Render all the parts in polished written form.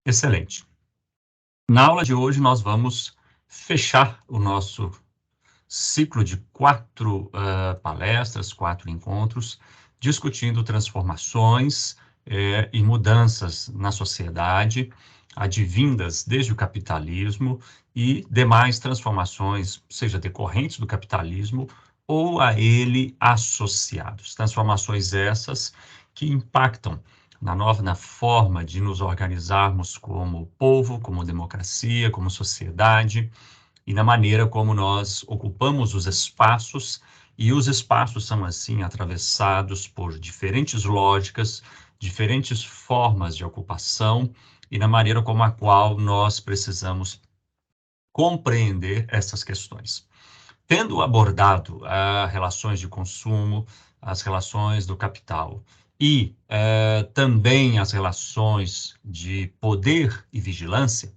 Excelente. Na aula de hoje, nós vamos fechar o nosso ciclo de 4 palestras, 4 encontros, discutindo transformações e mudanças na sociedade, advindas desde o capitalismo e demais transformações, seja decorrentes do capitalismo ou a ele associados. Transformações essas que impactam na forma de nos organizarmos como povo, como democracia, como sociedade, e na maneira como nós ocupamos os espaços, e os espaços são, assim, atravessados por diferentes lógicas, diferentes formas de ocupação, e na maneira como a qual nós precisamos compreender essas questões. Tendo abordado as relações de consumo, as relações do capital e também as relações de poder e vigilância,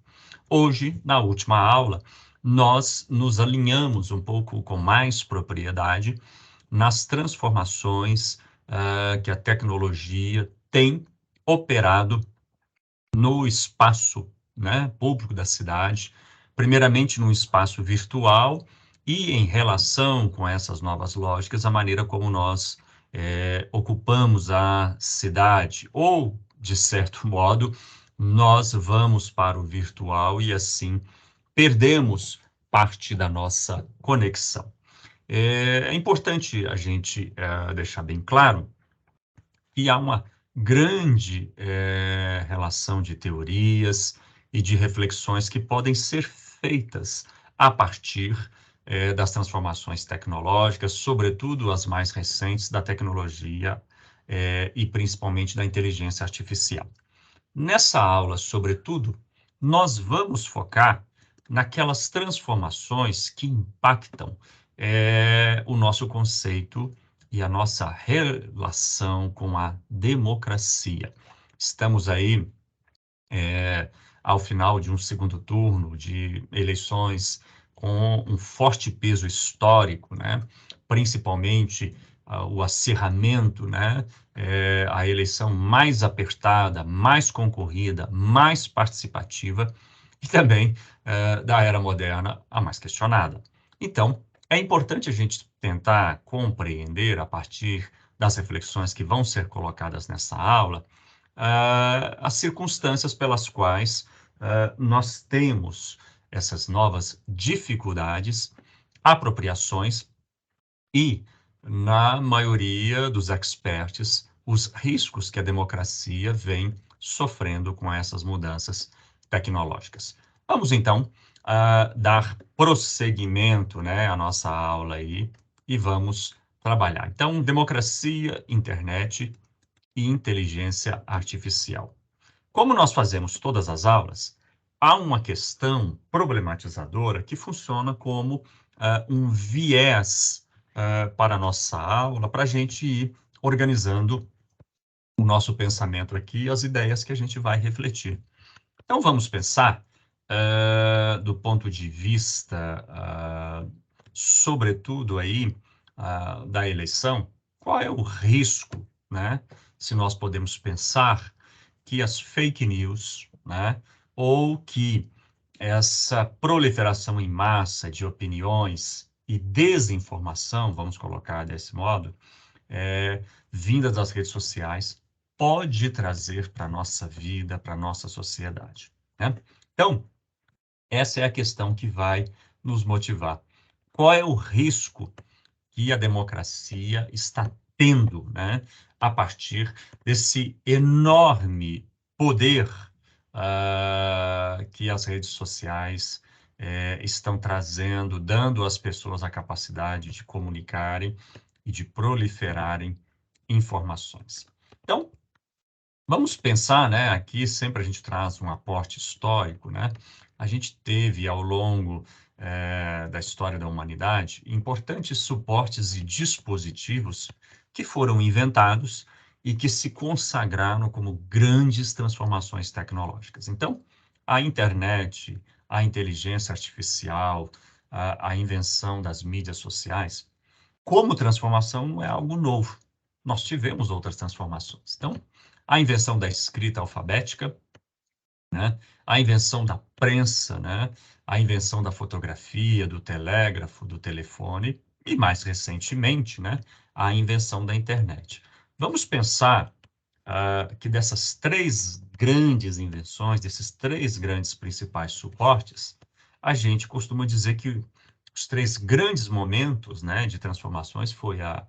hoje, na última aula, nós nos alinhamos um pouco com mais propriedade nas transformações que a tecnologia tem operado no espaço, né, público da cidade, primeiramente no espaço virtual e em relação com essas novas lógicas, a maneira como nós ocupamos a cidade, ou, de certo modo, nós vamos para o virtual e assim perdemos parte da nossa conexão. É importante a gente deixar bem claro que há uma grande relação de teorias e de reflexões que podem ser feitas a partir das transformações tecnológicas, sobretudo as mais recentes da tecnologia e principalmente da inteligência artificial. Nessa aula, sobretudo, nós vamos focar naquelas transformações que impactam o nosso conceito e a nossa relação com a democracia. Estamos aí ao final de um segundo turno de eleições com um forte peso histórico, né? Principalmente o acirramento, né? A eleição mais apertada, mais concorrida, mais participativa e também da era moderna, a mais questionada. Então, é importante a gente tentar compreender, a partir das reflexões que vão ser colocadas nessa aula, as circunstâncias pelas quais nós temos essas novas dificuldades, apropriações e, na maioria dos experts, os riscos que a democracia vem sofrendo com essas mudanças tecnológicas. Vamos, então, dar prosseguimento, né, à nossa aula aí e vamos trabalhar. Então, democracia, internet e inteligência artificial. Como nós fazemos todas as aulas, há uma questão problematizadora que funciona como um viés para a nossa aula, para a gente ir organizando o nosso pensamento aqui, as ideias que a gente vai refletir. Então, vamos pensar do ponto de vista, sobretudo aí, da eleição, qual é o risco, né? Se nós podemos pensar que as fake news, né? Ou que essa proliferação em massa de opiniões e desinformação, vamos colocar desse modo, vinda das redes sociais, pode trazer para a nossa vida, para a nossa sociedade, né? Então, essa é a questão que vai nos motivar. Qual é o risco que a democracia está tendo, né, a partir desse enorme poder que as redes sociais estão trazendo, dando às pessoas a capacidade de comunicarem e de proliferarem informações. Então, vamos pensar, né, aqui sempre a gente traz um aporte histórico, né? A gente teve ao longo da história da humanidade importantes suportes e dispositivos que foram inventados e que se consagraram como grandes transformações tecnológicas. Então, a internet, a inteligência artificial, a invenção das mídias sociais, como transformação não é algo novo. Nós tivemos outras transformações. Então, a invenção da escrita alfabética né? A invenção da prensa, né? A invenção da fotografia, do telégrafo, do telefone e, mais recentemente, né? A invenção da internet. Vamos pensar que dessas três grandes invenções, desses três grandes principais suportes, a gente costuma dizer que os três grandes momentos, né, de transformações foi a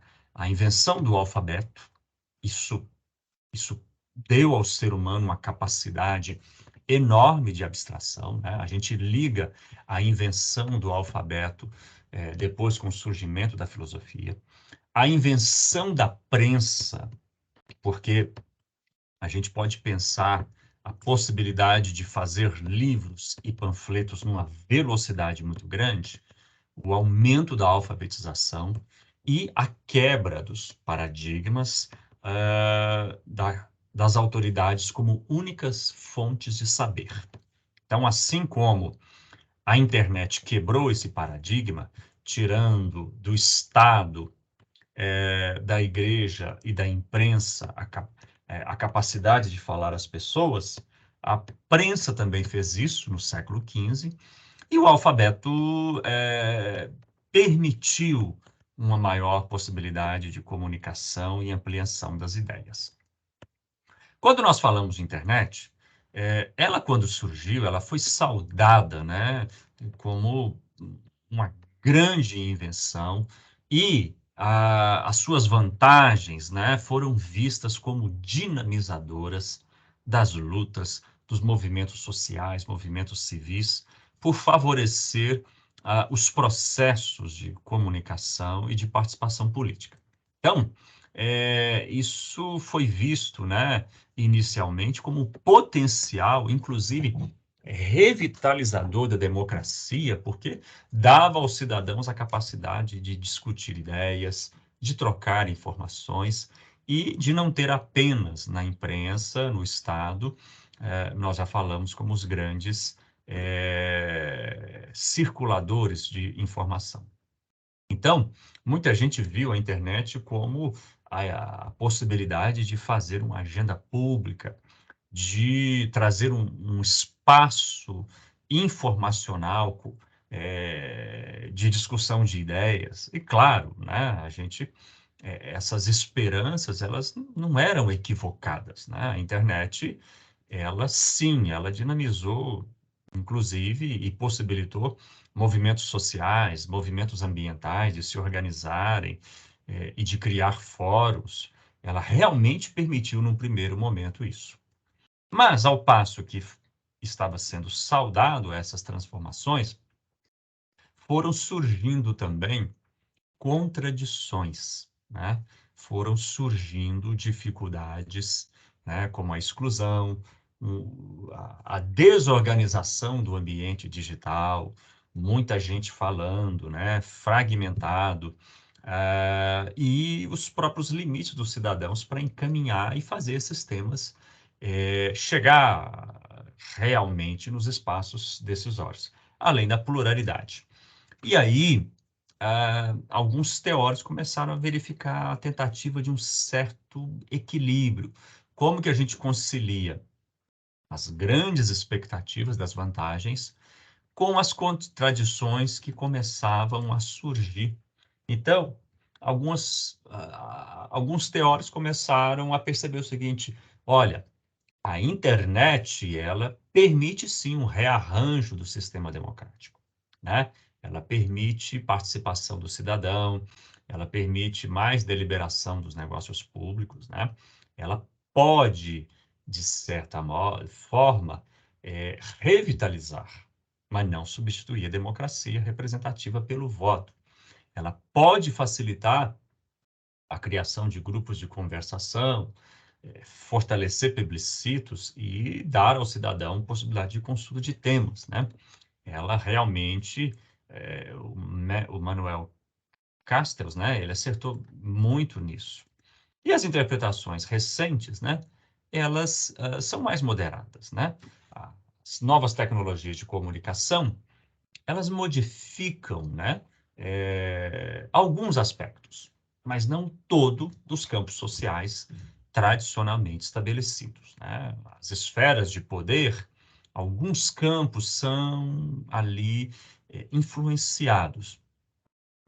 invenção do alfabeto. Isso deu ao ser humano uma capacidade enorme de abstração, né? A gente liga a invenção do alfabeto depois com o surgimento da filosofia, a invenção da prensa, porque a gente pode pensar a possibilidade de fazer livros e panfletos numa velocidade muito grande, o aumento da alfabetização e a quebra dos paradigmas das autoridades como únicas fontes de saber. Então, assim como a internet quebrou esse paradigma, tirando do Estado, da igreja e da imprensa a capacidade de falar às pessoas, a prensa também fez isso no século XV, e o alfabeto permitiu uma maior possibilidade de comunicação e ampliação das ideias. Quando nós falamos de internet, ela quando surgiu, ela foi saudada, né, como uma grande invenção e as suas vantagens, né, foram vistas como dinamizadoras das lutas, dos movimentos sociais, movimentos civis, por favorecer os processos de comunicação e de participação política. Então, isso foi visto, né, inicialmente como potencial, inclusive revitalizador da democracia, porque dava aos cidadãos a capacidade de discutir ideias, de trocar informações e de não ter apenas na imprensa, no Estado, nós já falamos como os grandes circuladores de informação. Então, muita gente viu a internet como a possibilidade de fazer uma agenda pública, de trazer um espaço informacional de discussão de ideias. E claro, né, essas esperanças elas não eram equivocadas, né? A internet, ela sim, ela dinamizou, inclusive, e possibilitou movimentos sociais, movimentos ambientais de se organizarem e de criar fóruns. Ela realmente permitiu, num primeiro momento, isso. Mas, ao passo que estava sendo saudado essas transformações, foram surgindo também contradições, né? Foram surgindo dificuldades, né? Como a exclusão, a desorganização do ambiente digital, muita gente falando, né? Fragmentado, e os próprios limites dos cidadãos para encaminhar e fazer esses temas chegar realmente nos espaços decisórios, além da pluralidade. E aí, alguns teóricos começaram a verificar a tentativa de um certo equilíbrio. Como que a gente concilia as grandes expectativas das vantagens com as contradições que começavam a surgir? Então, alguns teóricos começaram a perceber o seguinte: olha, a internet, ela permite sim um rearranjo do sistema democrático, né? Ela permite participação do cidadão, ela permite mais deliberação dos negócios públicos, né? Ela pode, de certa forma, revitalizar, mas não substituir a democracia representativa pelo voto. Ela pode facilitar a criação de grupos de conversação, fortalecer plebiscitos e dar ao cidadão possibilidade de consulta de temas, né? Ela realmente, o Manuel Castells, né? Ele acertou muito nisso. E as interpretações recentes, né? Elas são mais moderadas, né? As novas tecnologias de comunicação, elas modificam, né? Alguns aspectos, mas não todo dos campos sociais tradicionalmente estabelecidos, né? As esferas de poder, Alguns campos são ali influenciados,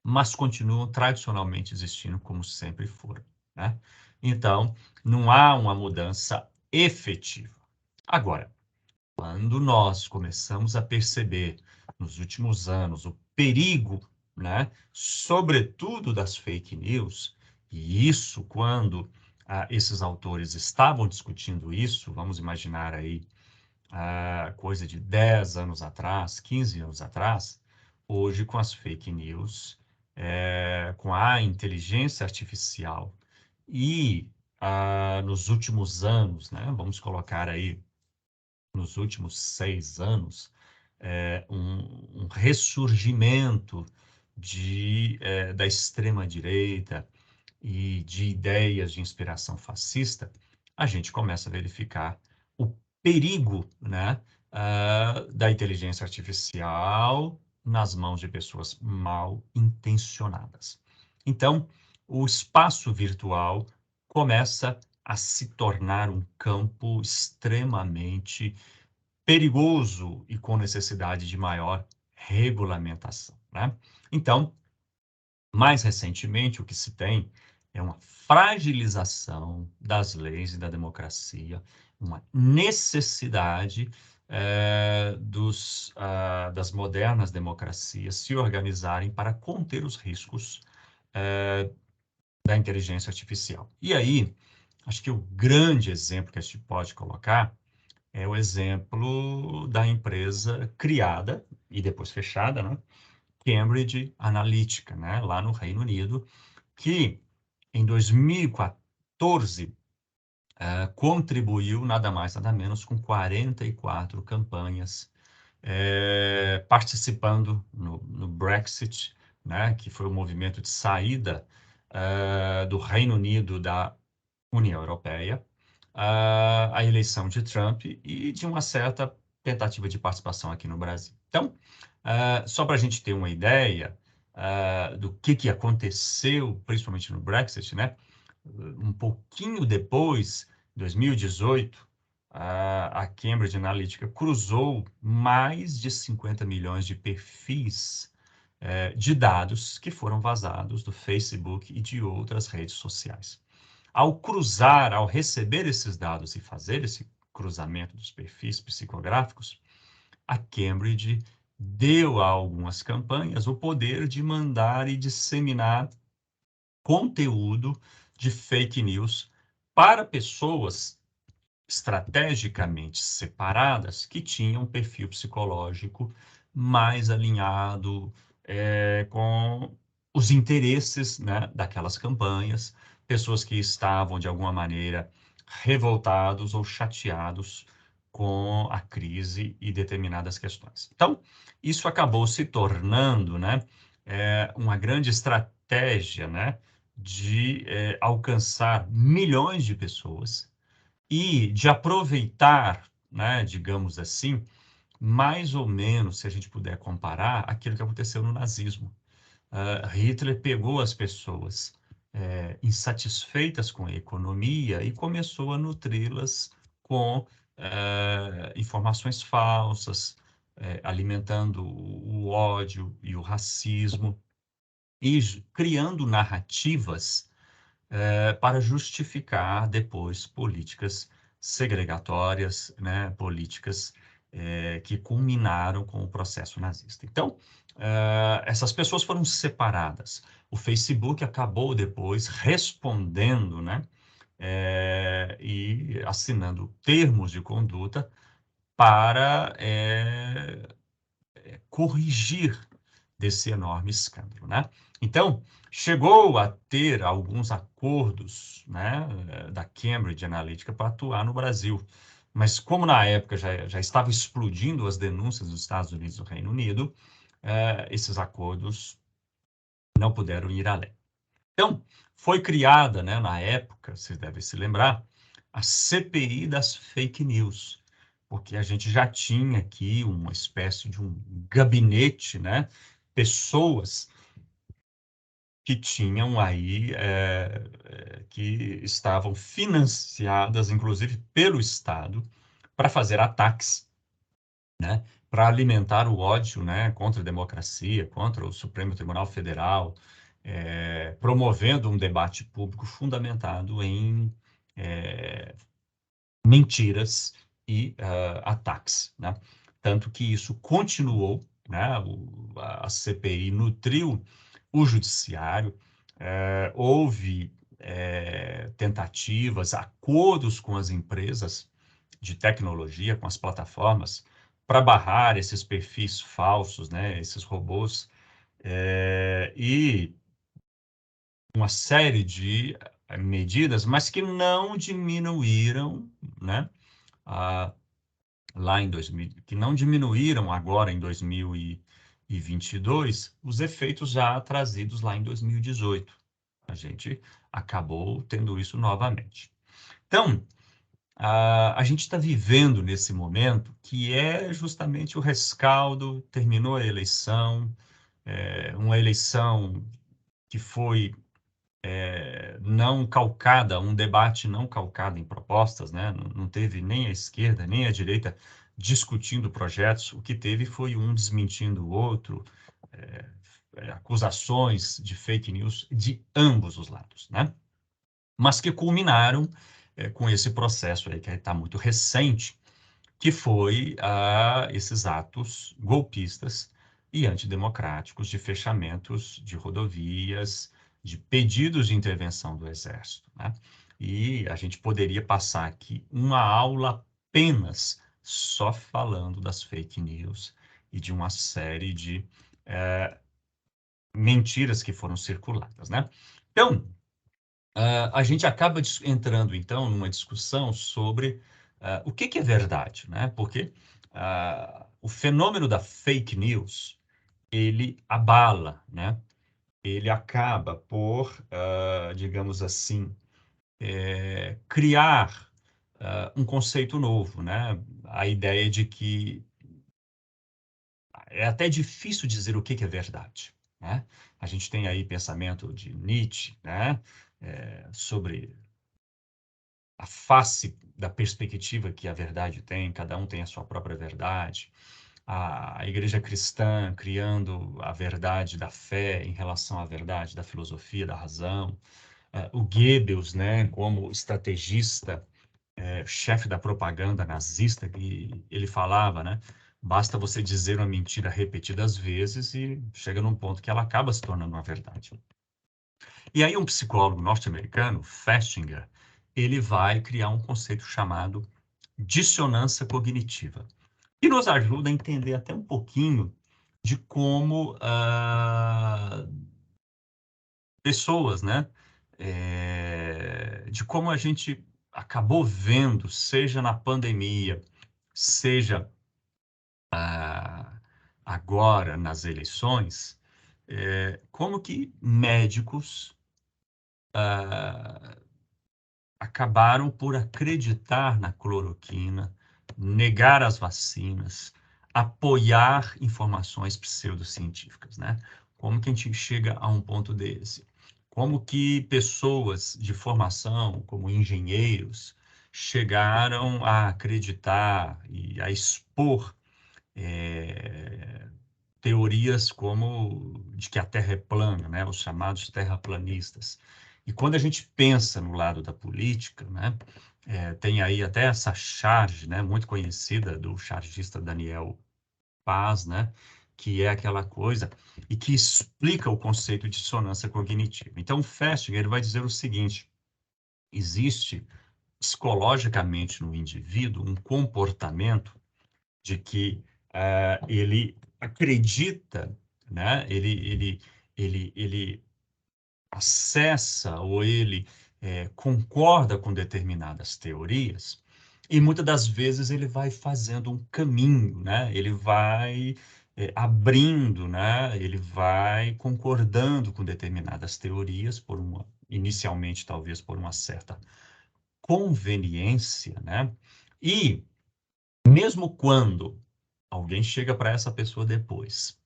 mas continuam tradicionalmente existindo como sempre foram, né? Então, não há uma mudança efetiva. Agora, quando nós começamos a perceber nos últimos anos o perigo, né, sobretudo das fake news, e isso quando esses autores estavam discutindo isso, vamos imaginar aí coisa de 10 anos atrás, 15 anos atrás, hoje com as fake news, com a inteligência artificial e nos últimos anos, né, vamos colocar aí nos últimos 6 anos, um ressurgimento da extrema-direita e de ideias de inspiração fascista, a gente começa a verificar o perigo, né, da inteligência artificial nas mãos de pessoas mal intencionadas. Então, o espaço virtual começa a se tornar um campo extremamente perigoso e com necessidade de maior regulamentação, né? Então, mais recentemente, o que se tem é uma fragilização das leis e da democracia, uma necessidade das modernas democracias se organizarem para conter os riscos da inteligência artificial. E aí, acho que o grande exemplo que a gente pode colocar é o exemplo da empresa criada e depois fechada, né? Cambridge Analytica, né? Lá no Reino Unido, que em 2014 contribuiu nada mais nada menos com 44 campanhas participando no Brexit, né? Que foi o movimento de saída do Reino Unido da União Europeia, a eleição de Trump e de uma certa tentativa de participação aqui no Brasil. Então, só para a gente ter uma ideia do que aconteceu, principalmente no Brexit, né? Um pouquinho depois, 2018, a Cambridge Analytica cruzou mais de 50 milhões de perfis de dados que foram vazados do Facebook e de outras redes sociais. Ao receber esses dados e fazer esse cruzamento dos perfis psicográficos, a Cambridge deu a algumas campanhas o poder de mandar e disseminar conteúdo de fake news para pessoas estrategicamente separadas que tinham um perfil psicológico mais alinhado com os interesses, né, daquelas campanhas, pessoas que estavam, de alguma maneira, revoltados ou chateados com a crise e determinadas questões. Então, isso acabou se tornando, né, uma grande estratégia, né, de alcançar milhões de pessoas e de aproveitar, né, digamos assim, mais ou menos, se a gente puder comparar, aquilo que aconteceu no nazismo. Hitler pegou as pessoas insatisfeitas com a economia e começou a nutri-las com informações falsas, alimentando o ódio e o racismo e criando narrativas para justificar depois políticas segregatórias, né, políticas que culminaram com o processo nazista. Então, essas pessoas foram separadas. O Facebook acabou depois respondendo, né, e assinando termos de conduta para corrigir desse enorme escândalo, né? Então, chegou a ter alguns acordos, né, da Cambridge Analytica para atuar no Brasil, mas como na época já estava explodindo as denúncias dos Estados Unidos e do Reino Unido, esses acordos não puderam ir além. Então, foi criada, né, na época, vocês devem se lembrar, a CPI das fake news, porque a gente já tinha aqui uma espécie de um gabinete, né, pessoas que tinham aí, que estavam financiadas, inclusive pelo Estado, para fazer ataques né, para alimentar o ódio, né, contra a democracia, contra o Supremo Tribunal Federal, promovendo um debate público fundamentado em mentiras e ataques, né? Tanto que isso continuou, né? A CPI nutriu o judiciário, houve tentativas, acordos com as empresas de tecnologia, com as plataformas, para barrar esses perfis falsos, né? Esses robôs, e uma série de medidas, mas que não diminuíram, né? A, lá em 2000, que não diminuíram agora em 2022 os efeitos já trazidos lá em 2018. A gente acabou tendo isso novamente. Então, a gente está vivendo nesse momento que é justamente o rescaldo, terminou a eleição, uma eleição que foi não calcada, um debate não calcado em propostas, né? Não teve nem a esquerda nem a direita discutindo projetos, o que teve foi um desmentindo o outro, acusações de fake news de ambos os lados, né? Mas que culminaram com esse processo aí que está muito recente, que foi esses atos golpistas e antidemocráticos de fechamentos de rodovias, de pedidos de intervenção do Exército, né? E a gente poderia passar aqui uma aula apenas só falando das fake news e de uma série de mentiras que foram circuladas, né? Então, a gente acaba entrando, então, numa discussão sobre o que é verdade, né? Porque o fenômeno da fake news, ele abala, né? Ele acaba por, digamos assim, criar um conceito novo, né? A ideia de que é até difícil dizer o que é verdade, né? A gente tem aí pensamento de Nietzsche, né? Sobre a face da perspectiva que a verdade tem, cada um tem a sua própria verdade. A igreja cristã criando a verdade da fé em relação à verdade da filosofia, da razão. O Goebbels, né, como estrategista, chefe da propaganda nazista, que ele falava, né, basta você dizer uma mentira repetidas vezes e chega num ponto que ela acaba se tornando uma verdade. E aí um psicólogo norte-americano, Festinger, ele vai criar um conceito chamado dissonância cognitiva, que nos ajuda a entender até um pouquinho de como pessoas, né, de como a gente acabou vendo, seja na pandemia, seja agora nas eleições, como que médicos acabaram por acreditar na cloroquina, negar as vacinas, apoiar informações pseudocientíficas, né? Como que a gente chega a um ponto desse? Como que pessoas de formação, como engenheiros, chegaram a acreditar e a expor teorias como de que a Terra é plana, né? Os chamados terraplanistas. E quando a gente pensa no lado da política, né? Tem aí até essa charge, né? Muito conhecida do chargista Daniel Paz, né? Que é aquela coisa e que explica o conceito de dissonância cognitiva. Então, Festinger ele vai dizer o seguinte: existe psicologicamente no indivíduo um comportamento de que ele acredita, né? Ele acessa ou ele concorda com determinadas teorias e muitas das vezes ele vai fazendo um caminho, né? Ele vai abrindo, né? Ele vai concordando com determinadas teorias inicialmente talvez por uma certa conveniência, né? E mesmo quando alguém chega para essa pessoa depois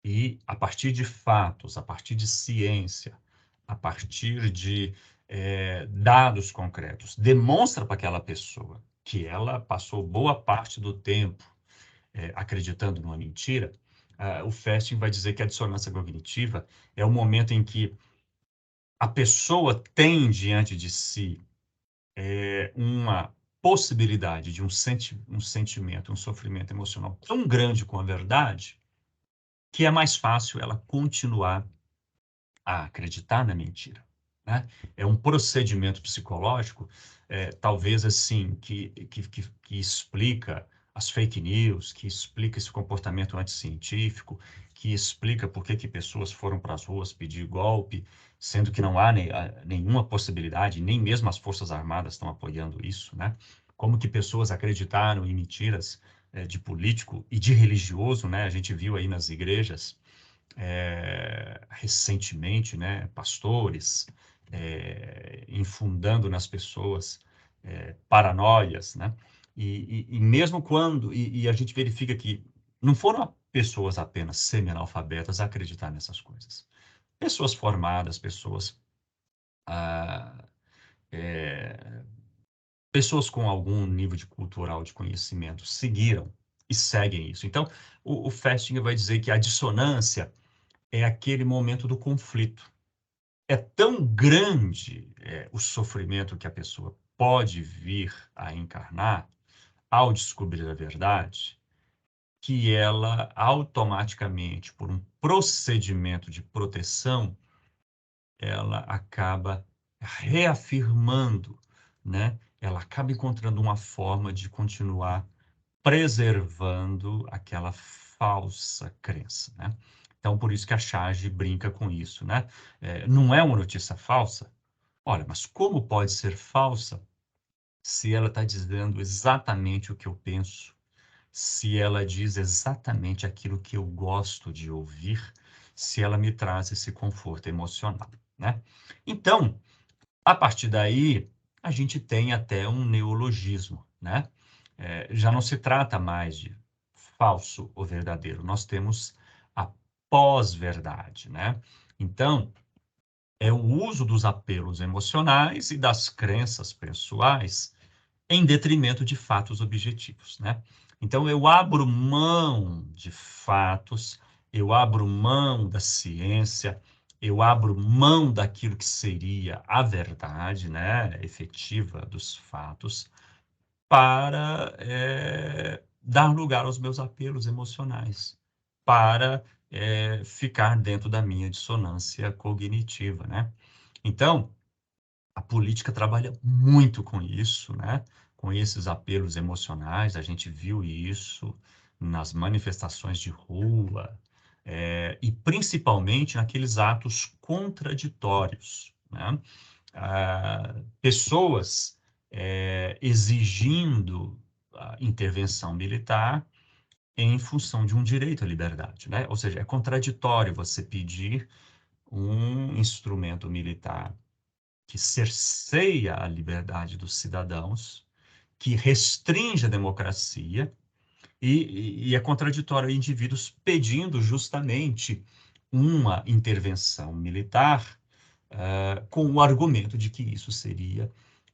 e, a partir de fatos, a partir de ciência, a partir de dados concretos, demonstra para aquela pessoa que ela passou boa parte do tempo acreditando numa mentira, o Festing vai dizer que a dissonância cognitiva é o momento em que a pessoa tem diante de si uma possibilidade de um sentimento, um sofrimento emocional tão grande com a verdade, que é mais fácil ela continuar a acreditar na mentira, né? É um procedimento psicológico, talvez assim, que explica as fake news, que explica esse comportamento anticientífico, que explica por que pessoas foram para as ruas pedir golpe, sendo que não há nenhuma possibilidade, nem mesmo as Forças Armadas estão apoiando isso, né? Como que pessoas acreditaram em mentiras de político e de religioso, né? A gente viu aí nas igrejas, recentemente, né, pastores infundando nas pessoas paranoias, né? E mesmo quando e a gente verifica que não foram pessoas apenas semi-analfabetas a acreditar nessas coisas, pessoas formadas, ah, é, pessoas com algum nível de cultural de conhecimento seguiram e seguem isso. Então, o Festinger vai dizer que a dissonância é aquele momento do conflito. É tão grande o sofrimento que a pessoa pode vir a encarnar ao descobrir a verdade, que ela automaticamente, por um procedimento de proteção, ela acaba reafirmando, né? Ela acaba encontrando uma forma de continuar preservando aquela falsa crença, né? Então, por isso que a charge brinca com isso, né? Não é uma notícia falsa? Olha, mas como pode ser falsa se ela está dizendo exatamente o que eu penso, se ela diz exatamente aquilo que eu gosto de ouvir, se ela me traz esse conforto emocional, né? Então, a partir daí, a gente tem até um neologismo, né? Já não se trata mais de falso ou verdadeiro, nós temos a pós-verdade, né? Então, é o uso dos apelos emocionais e das crenças pessoais em detrimento de fatos objetivos, né? Então, eu abro mão de fatos, eu abro mão da ciência, eu abro mão daquilo que seria a verdade, né, efetiva dos fatos, para dar lugar aos meus apelos emocionais, para ficar dentro da minha dissonância cognitiva, né? Então, a política trabalha muito com isso, né? Com esses apelos emocionais, a gente viu isso nas manifestações de rua, e principalmente naqueles atos contraditórios, né? Pessoas exigindo a intervenção militar em função de um direito à liberdade, né? Ou seja, é contraditório você pedir um instrumento militar que cerceia a liberdade dos cidadãos, que restringe a democracia, e é contraditório indivíduos pedindo justamente uma intervenção militar, com o argumento de que isso seria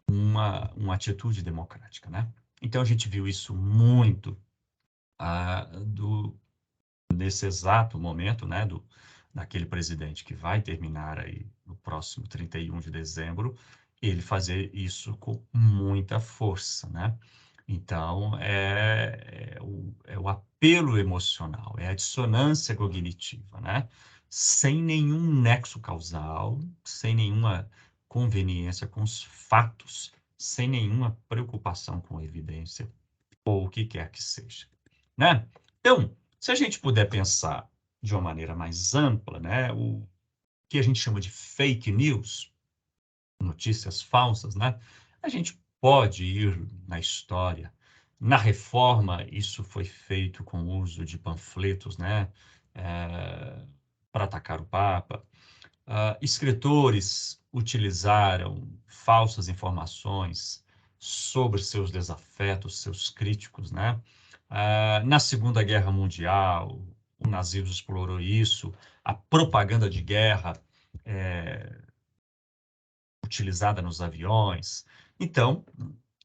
uma atitude democrática, né? Então, a gente viu isso muito nesse exato momento, né, daquele presidente que vai terminar aí no próximo 31 de dezembro, ele fazer isso com muita força, né? Então, é o apelo emocional, é a dissonância cognitiva, né? Sem nenhum nexo causal, sem nenhuma conveniência com os fatos, sem nenhuma preocupação com a evidência, ou o que quer que seja, né? Então, se a gente puder pensar de uma maneira mais ampla, né, o que a gente chama de fake news, notícias falsas, né, a gente pode ir na história. Na Reforma, isso foi feito com o uso de panfletos, né, para atacar o Papa. Escritores utilizaram falsas informações sobre seus desafetos, seus críticos, né? Na Segunda Guerra Mundial, o nazismo explorou isso, a propaganda de guerra utilizada nos aviões. Então,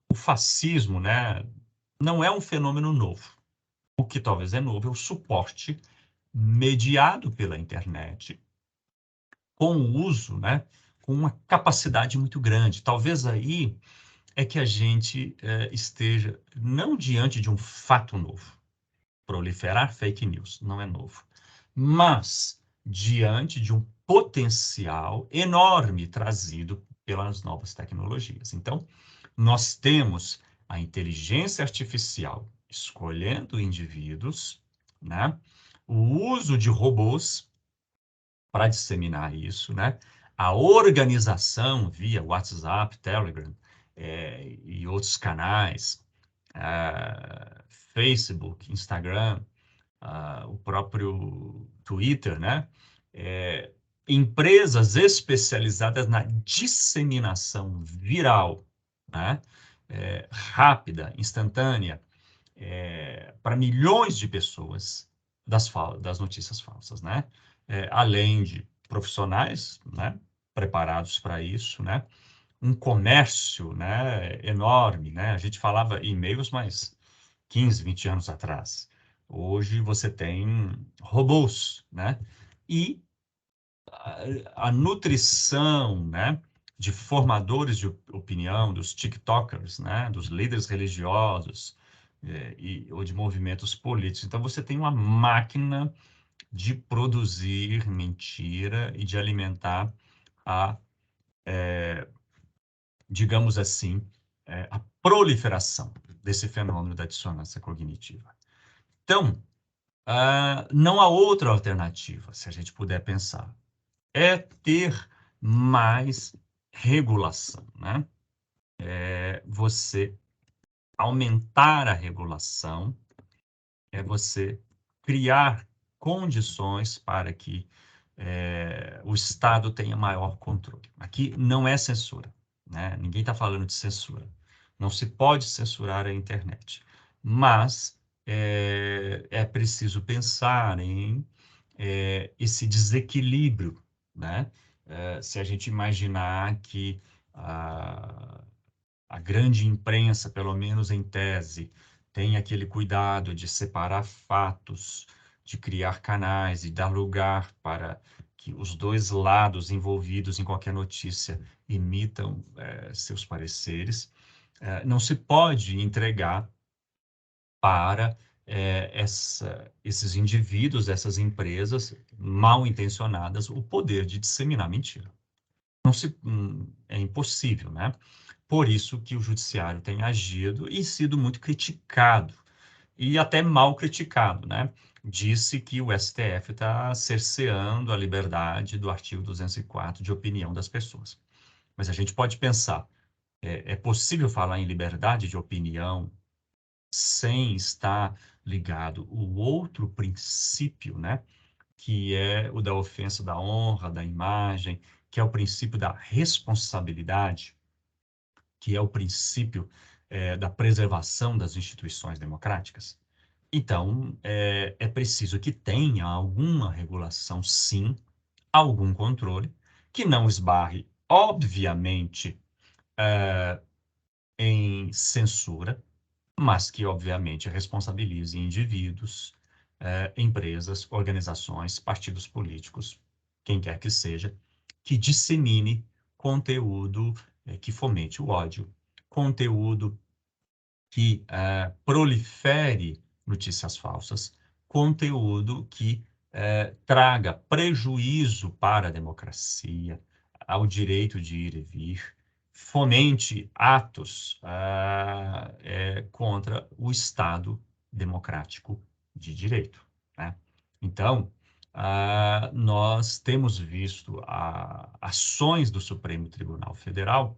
o fascismo, né, não é um fenômeno novo. O que talvez é novo é o suporte mediado pela internet, com o uso, né, com uma capacidade muito grande. Talvez aí é que a gente esteja não diante de um fato novo. Proliferar fake news não é novo, mas diante de um potencial enorme trazido pelas novas tecnologias. Então, nós temos a inteligência artificial escolhendo indivíduos, né? O uso de robôs para disseminar isso, né? A organização via WhatsApp, Telegram e outros canais, Facebook, Instagram, o próprio Twitter, né? Empresas especializadas na disseminação viral, né? Rápida, instantânea, para milhões de pessoas das notícias falsas, né? Além de profissionais, né? Preparados para isso, né? Um comércio, né? Enorme, né? A gente falava e-mails, mas 15, 20 anos atrás. Hoje você tem robôs, né? E a nutrição, né, de formadores de opinião, dos TikTokers, né, dos líderes religiosos ou de movimentos políticos. Então você tem uma máquina de produzir mentira e de alimentar a, digamos assim, a proliferação desse fenômeno da dissonância cognitiva. Então, não há outra alternativa, se a gente puder pensar, é ter mais regulação, né? Você aumentar a regulação, é você criar condições para que o Estado tenha maior controle. Aqui não é censura, né? Ninguém está falando de censura. Não se pode censurar a internet, mas é preciso pensar em esse desequilíbrio, né? Se a gente imaginar que a grande imprensa, pelo menos em tese, tem aquele cuidado de separar fatos, de criar canais e dar lugar para que os dois lados envolvidos em qualquer notícia emitam seus pareceres, não se pode entregar para esses indivíduos, essas empresas mal intencionadas, o poder de disseminar mentira. É impossível, né? Por isso que o judiciário tem agido e sido muito criticado, e até mal criticado, né? Disse que o STF está cerceando a liberdade do artigo 204 de opinião das pessoas. Mas a gente pode pensar, é possível falar em liberdade de opinião sem estar ligado o outro princípio, né? Que é o da ofensa da honra, da imagem, que é o princípio da responsabilidade, que é o princípio da preservação das instituições democráticas. Então, é preciso que tenha alguma regulação, sim, algum controle, que não esbarre, obviamente, em censura, mas que, obviamente, responsabilize indivíduos, empresas, organizações, partidos políticos, quem quer que seja, que dissemine conteúdo que fomente o ódio, conteúdo que prolifere notícias falsas, conteúdo que traga prejuízo para a democracia, ao direito de ir e vir, fomente atos contra o Estado democrático de direito, né? Então, nós temos visto ações do Supremo Tribunal Federal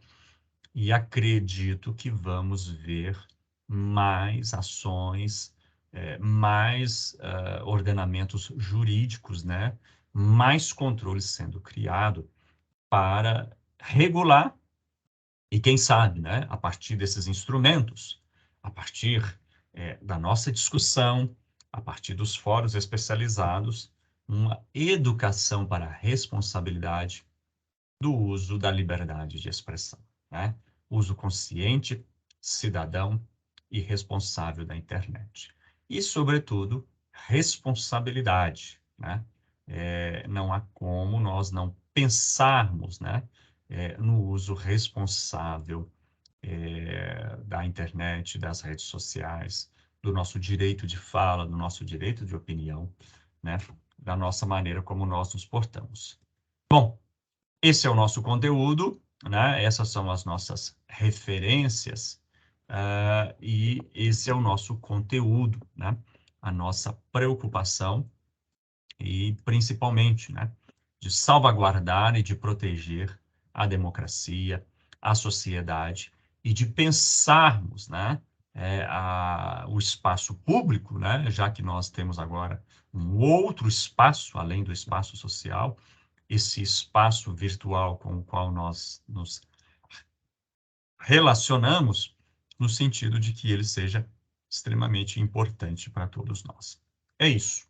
e acredito que vamos ver mais ações, mais ordenamentos jurídicos, né? Mais controles sendo criado para regular e quem sabe, né? A partir desses instrumentos, a partir da nossa discussão, a partir dos fóruns especializados, uma educação para a responsabilidade do uso da liberdade de expressão, né? Uso consciente, cidadão e responsável da internet. e, sobretudo, responsabilidade, né? Não há como nós não pensarmos, né, no uso responsável da internet, das redes sociais, do nosso direito de fala, do nosso direito de opinião, né, da nossa maneira como nós nos portamos. Bom, esse é o nosso conteúdo, né? Essas são as nossas referências, e esse é o nosso conteúdo, né? A nossa preocupação e, principalmente, né, de salvaguardar e de proteger a democracia, a sociedade e de pensarmos, né, o espaço público, né, já que nós temos agora um outro espaço, além do espaço social, esse espaço virtual com o qual nós nos relacionamos, no sentido de que ele seja extremamente importante para todos nós. É isso.